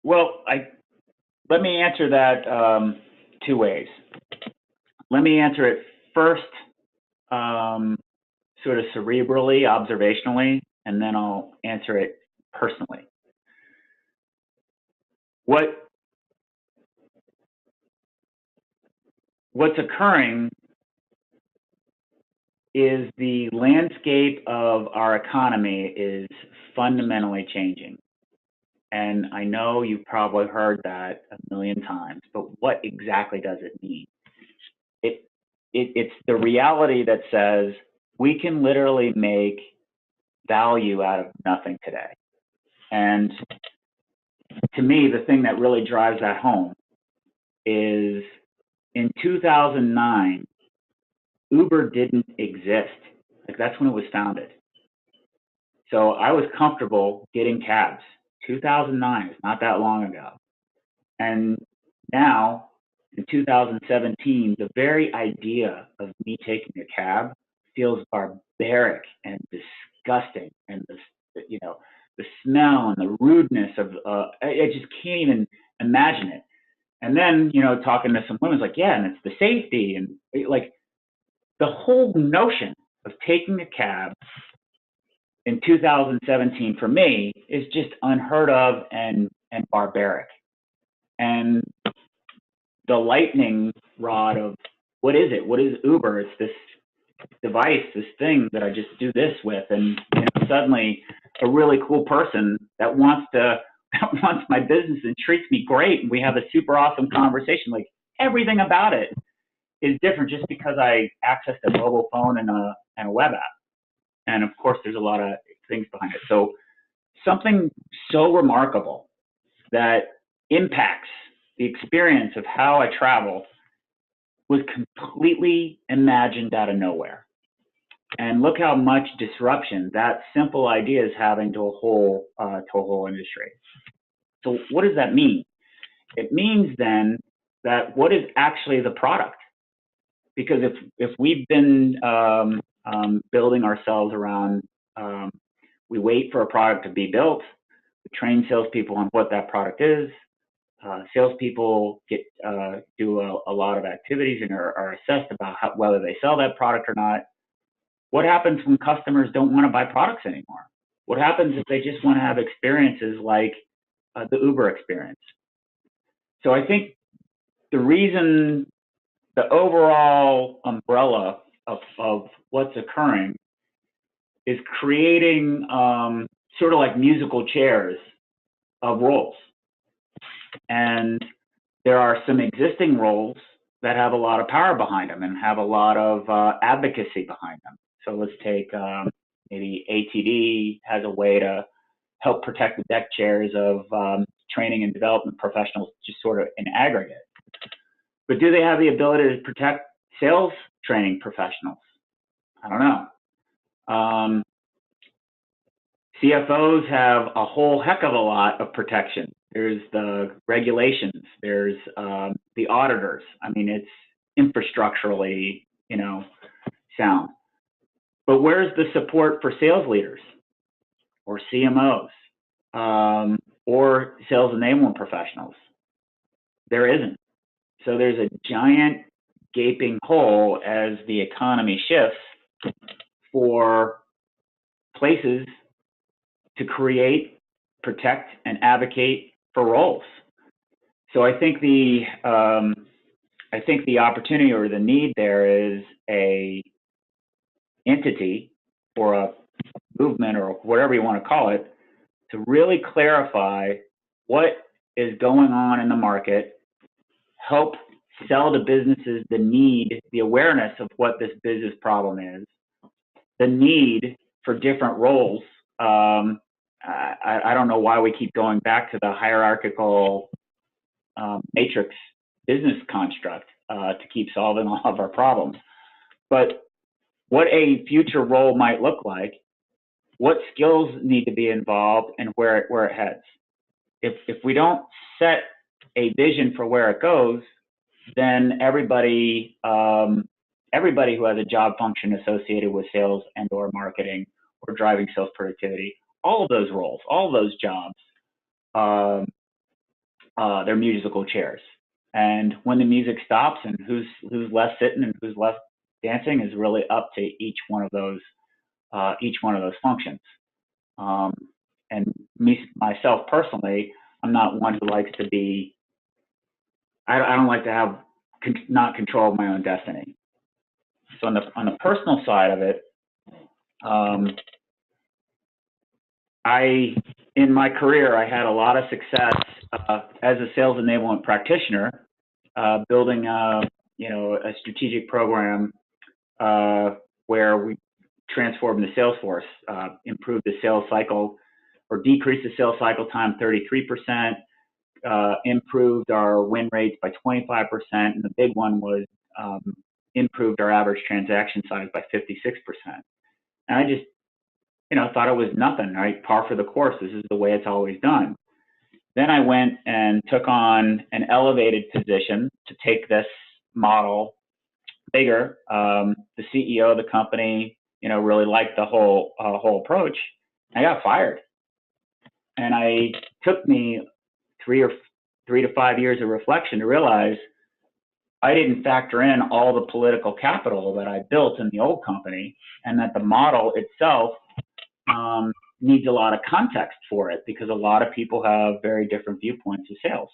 Well, let me answer that two ways. Let me answer it first, sort of cerebrally, observationally, and then I'll answer it personally. What's occurring is the landscape of our economy is fundamentally changing. And I know you've probably heard that a million times, but what exactly does it mean? It's the reality that says we can literally make value out of nothing today. And to me, the thing that really drives that home is in 2009, Uber didn't exist. Like, that's when it was founded. So I was comfortable getting cabs. 2009 is not that long ago. And now, in 2017, the very idea of me taking a cab feels barbaric and disgusting, and the smell and the rudeness of I just can't even imagine it. And then talking to some women, it's like, yeah, and it's the safety and like the whole notion of taking a cab in 2017 for me is just unheard of and barbaric. And the lightning rod of what is it? What is Uber? It's this device, this thing that I just do this with, and suddenly a really cool person that wants my business and treats me great, and we have a super awesome conversation. Like, everything about it is different just because I accessed a mobile phone and a web app. And of course, there's a lot of things behind it. So something so remarkable that impacts the experience of how I travel was completely imagined out of nowhere. And look how much disruption that simple idea is having to a whole industry. So what does that mean? It means then that what is actually the product? Because if we've been building ourselves around, we wait for a product to be built, we train salespeople on what that product is. Salespeople do a lot of activities and are assessed about whether they sell that product or not. What happens when customers don't want to buy products anymore? What happens if they just want to have experiences like the Uber experience? So I think the reason, the overall umbrella of what's occurring is creating sort of like musical chairs of roles. And there are some existing roles that have a lot of power behind them and have a lot of advocacy behind them. So let's take maybe ATD has a way to help protect the deck chairs of training and development professionals, just sort of in aggregate. But do they have the ability to protect sales training professionals? I don't know. CFOs have a whole heck of a lot of protection. There's the regulations. There's the auditors. I mean, it's infrastructurally, sound. But where's the support for sales leaders or CMOs or sales enablement professionals? There isn't. So there's a giant gaping hole as the economy shifts for places to create, protect, and advocate for roles. So I think the opportunity or the need there is a entity or a movement or whatever you want to call it to really clarify what is going on in the market, help sell to businesses the need, the awareness of what this business problem is, the need for different roles. I don't know why we keep going back to the hierarchical matrix business construct to keep solving all of our problems. But what a future role might look like, what skills need to be involved, and where it heads. If we don't set a vision for where it goes, then everybody who has a job function associated with sales and or marketing or driving sales productivity, all of those roles, all of those jobs their musical chairs. And when the music stops and who's left sitting and who's left dancing is really up to each one of those functions. Um, and myself personally, I'm not one who likes to be. I don't like to have not control my own destiny. So on the personal side of it, in my career, I had a lot of success as a sales enablement practitioner, building a strategic program where we transformed the sales force, improved the sales cycle, or decreased the sales cycle time 33%, improved our win rates by 25%, and the big one was improved our average transaction size by 56%. And I just, thought it was nothing, right? Par for the course. This is the way it's always done. Then I went and took on an elevated position to take this model bigger. The CEO of the company, really liked the whole approach. I got fired, and I took me 3 to 5 years of reflection to realize I didn't factor in all the political capital that I built in the old company, and that the model itself needs a lot of context for it, because a lot of people have very different viewpoints of sales.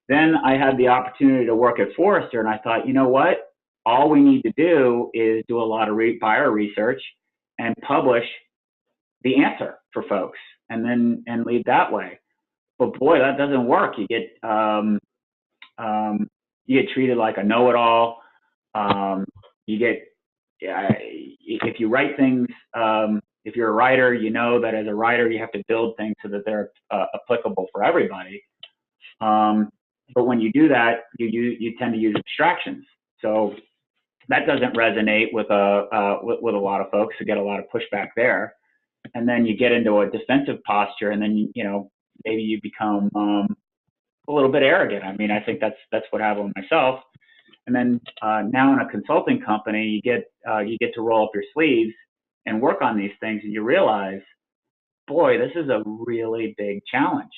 Then I had the opportunity to work at Forrester, and I thought, you know what? All we need to do is do a lot of buyer research and publish the answer for folks, and lead that way. But boy, that doesn't work. You get treated like a know-it-all. You get if you write things. If you're a writer, you know that as a writer you have to build things so that they're applicable for everybody. But when you do that, you tend to use abstractions. So that doesn't resonate with a lot of folks. You get a lot of pushback there, and then you get into a defensive posture, and then maybe you become a little bit arrogant. I mean, I think that's what happened with myself. And then now in a consulting company, you get to roll up your sleeves and work on these things, and you realize, boy, this is a really big challenge.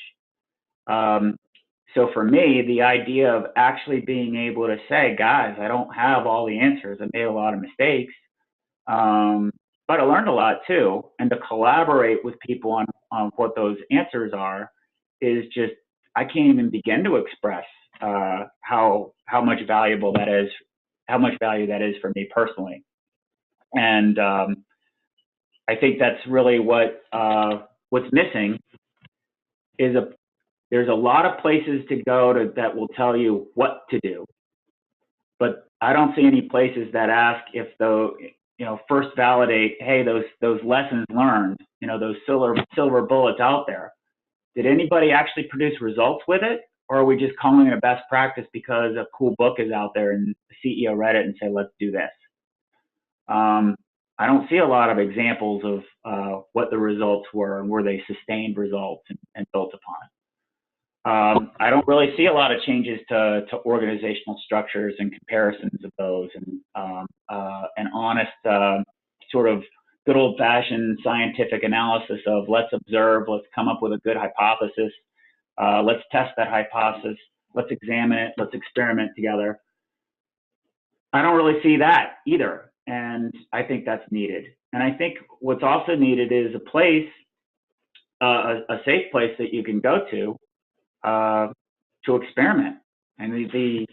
So for me, the idea of actually being able to say, guys, I don't have all the answers. I made a lot of mistakes, but I learned a lot too. And to collaborate with people on what those answers are is just, I can't even begin to express how much value that is for me personally. And I think that's really what's missing is there's a lot of places to go that will tell you what to do, but I don't see any places that ask if first validate, hey, those lessons learned, those silver bullets out there. Did anybody actually produce results with it, or are we just calling it a best practice because a cool book is out there and the CEO read it and said, let's do this? I don't see a lot of examples of what the results were and were they sustained results and built upon. I don't really see a lot of changes to organizational structures and comparisons of those, and an honest sort of good old-fashioned scientific analysis of let's observe, let's come up with a good hypothesis, let's test that hypothesis, let's examine it, let's experiment together. I don't really see that either, and I think that's needed. And I think what's also needed is a place, a safe place that you can go to experiment. And the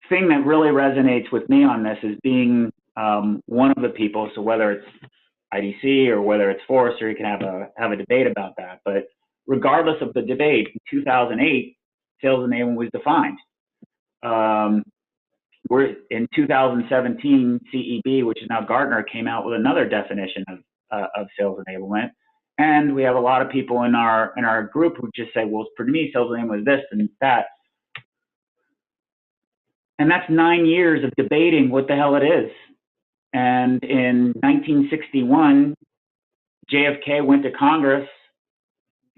thing that really resonates with me on this is being one of the people. So whether it's IDC or whether it's Forrester, you can have a debate about that. But regardless of the debate, in 2008, sales enablement was defined. We're in 2017, CEB, which is now Gartner, came out with another definition of sales enablement. And we have a lot of people in our group who just say, well, for me, sales enablement is this and that. And that's 9 years of debating what the hell it is. And in 1961, JFK went to Congress.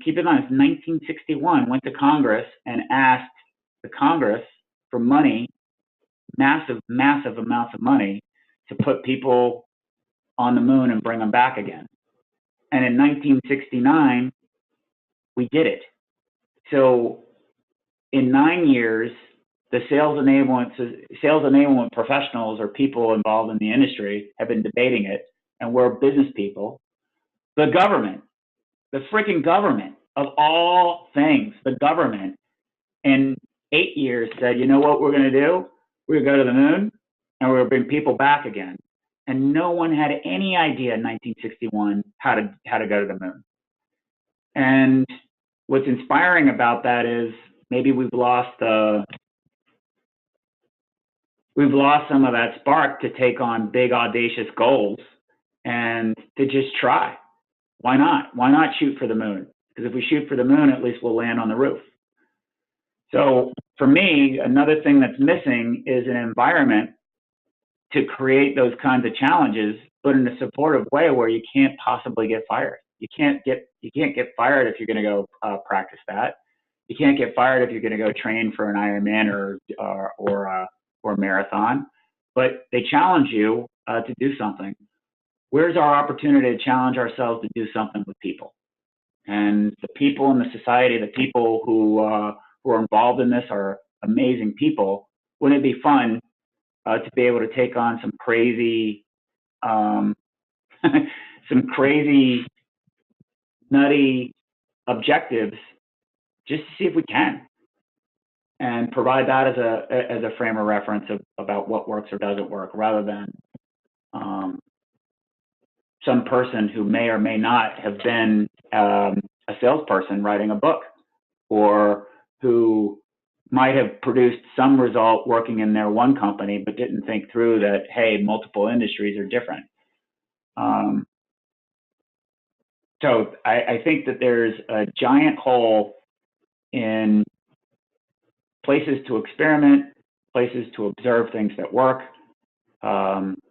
Keep in mind, it's 1961, went to Congress and asked the Congress for money, massive amounts of money, to put people on the moon and bring them back again. And in 1969, we did it. So in 9 years, the sales enablement professionals or people involved in the industry have been debating it, and we're business people. The government, the freaking government of all things, the government in 8 years said, you know what we're going to do? We're going to go to the moon and we're going to bring people back again. And no one had any idea in 1961 how to go to the moon. And what's inspiring about that is maybe we've lost some of that spark to take on big audacious goals and to just try. Why not? Why not shoot for the moon? Because if we shoot for the moon, at least we'll land on the roof. So for me, another thing that's missing is an environment to create those kinds of challenges, but in a supportive way where you can't possibly get fired. You can't get fired if you're going to go practice that. You can't get fired if you're going to go train for an Ironman or a marathon. But they challenge you to do something. Where's our opportunity to challenge ourselves to do something with people? And the people in the society, the people who are involved in this are amazing people. Wouldn't it be fun to be able to take on some crazy, some crazy, nutty objectives just to see if we can, and provide that as a frame of reference about what works or doesn't work, rather than some person who may or may not have been a salesperson writing a book, or who might have produced some result working in their one company, but didn't think through that, hey, multiple industries are different. So I think that there's a giant hole in places to experiment, places to observe things that work,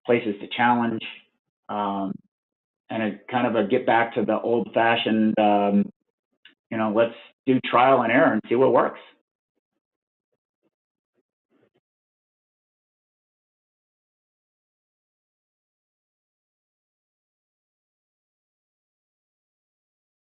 places to challenge, and a kind of a get back to the old-fashioned, let's do trial and error and see what works.